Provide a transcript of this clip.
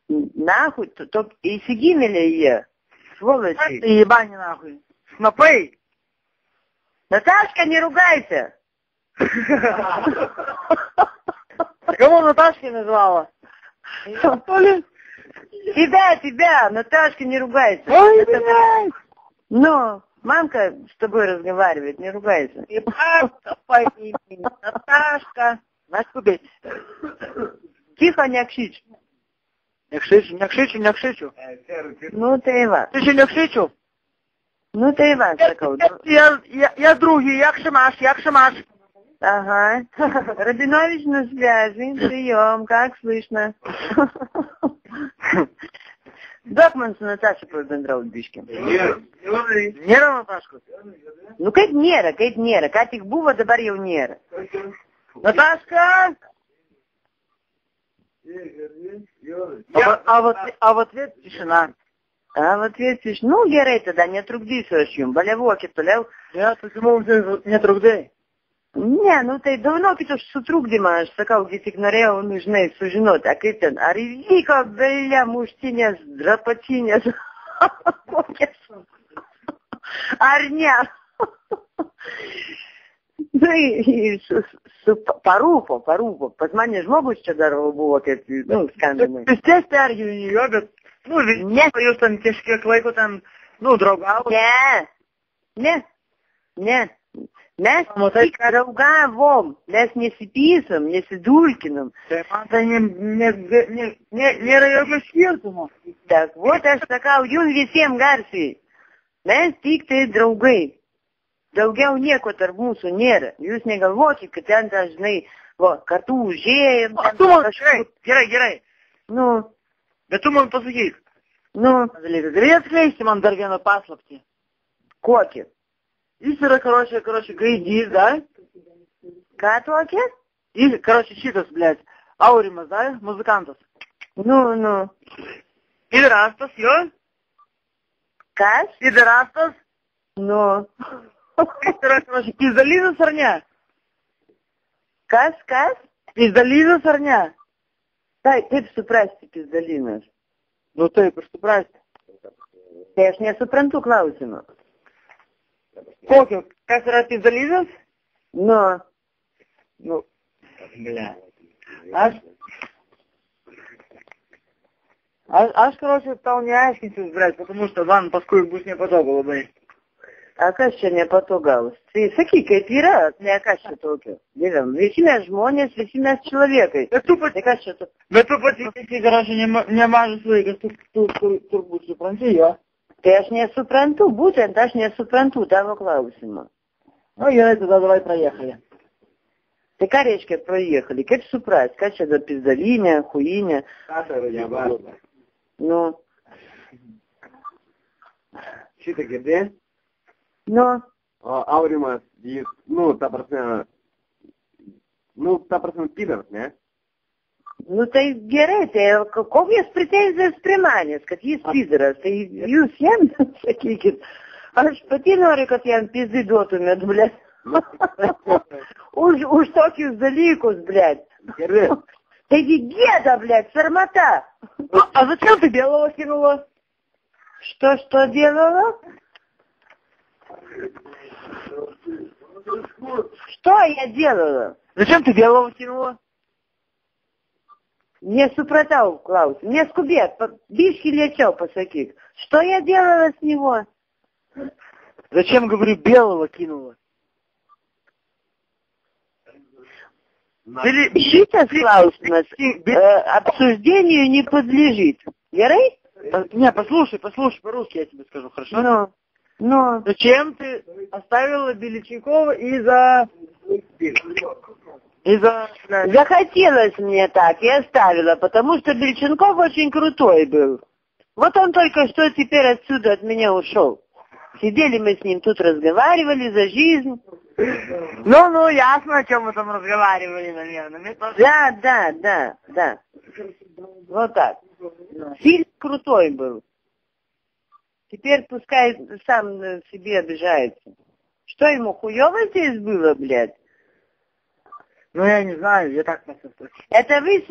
Нахуй, только и сигинали ее. Сволочи. Ты ебани нахуй. Снопы. Наташка, не ругайся. Кого Наташкой назвала? Что ли? Тебя, Наташка, не ругайся. Ой, блядь. Ну, мамка с тобой разговаривает, не ругайся. Ебаться по имени Наташка. Настя, бить. Тихо, не кшич. Не кшичу. Ну, ти Іван. Ти ще не кшичу? Ну, ти Іван, такой. Я другий, як шимаш. Ага. Рабинович на связи. Прием, как слышно? Докман с Наташей побендрал бишки. Нера Наташку? Ну, как нера. Катик бува добавил нера. Наташка! А в ответ тишина. А в ответ тишина. Ну, Герей тогда не трудись вообще. Болевоки, толял. Я почему не трудей? Не, ну ты давно кито сутруг димаш, така где тикнарел нужны суженот, а китен, а ревика, бля, мужчиня, драпатиня, арня. Ну и парупо, позвонишь, могут что дорого было, ну, скандально. Ты здесь аргию не любят? Ну, ведь не поешь там тяжкие клейку там, ну, другая. Не. Нас друга вом, нас не с Писом, не с Дулькиным. Это не район сердцем. Так вот, аж такая юн висем гарси. Нас ты другой. Другая у некотор мусу нера. Юс не головки, катян должны, вот, карту уже. А думал, герой. Ну. Да думал, посудить. Ну. Грец клейся, мандаргена паслопки. Коки. Истера, короче, гайдис, да? Катоки? И, короче, читас, блядь, ауримас, да, музыкантов. Ну. Пидорастас, ё? Кас? Пидорастас? Ну. Истера, короче, пиздализа сорня. Кас? Пиздализа сорня. Дай, ты супрасти пиздалинаш. Ну ты, что прости. Я ж не супранту Клаусину. Коки, как раз пиздализа? Но. Ну, бля. Аж, короче, стал не ашкинцев брать, потому что ван паскуй будешь не потогало, блядь. А как ще не потогалось? Ты саки кайпира, не акаша токи. Дивим, весина жмоня, весина с человекой. Да тупо, Ты как что-то... да тупо ты, короче, не мажешь свои, как турбуцию франции, а? Ты аж не супранту, бутен, аж не супранту, того Клаусину. Ну, я тогда давай проехали. Ты коречки проехали, как супрать, как до пиздалиня, хуиня. Ну. Чита где? Ну. Ауримас, ну, та процент пидор, не? Ну, ты герой, ты, каков есть претензия с приманец, как есть пидорас, ты юс ям, всякие, аж потинори, как ям пизды дотуме, блядь. Уж токи вдаликус, блядь. Ты геда, блядь, сармата. А зачем ты белого кинула? Что делала? Что я делала? Зачем ты белого кинула? Не супротал, Клаус, не скубет, бишки лечел посакик. Что я делала с него? Зачем, говорю, белого кинула? Сейчас, Клаус, обсуждению не подлежит. Верой? Не, послушай, по-русски я тебе скажу, хорошо? Ну. Зачем ты оставила Беличенкова из-за... Захотелось мне так, и оставила, потому что Бельченков очень крутой был. Вот он только что теперь отсюда от меня ушел. Сидели мы с ним тут, разговаривали за жизнь. Ну, ясно, о чем мы там разговаривали, наверное. Да. Вот так. Фильм крутой был. Теперь пускай сам себе обижается. Что ему, хуёво здесь было, блядь? Ну, я не знаю, я так посмотрю. Это вы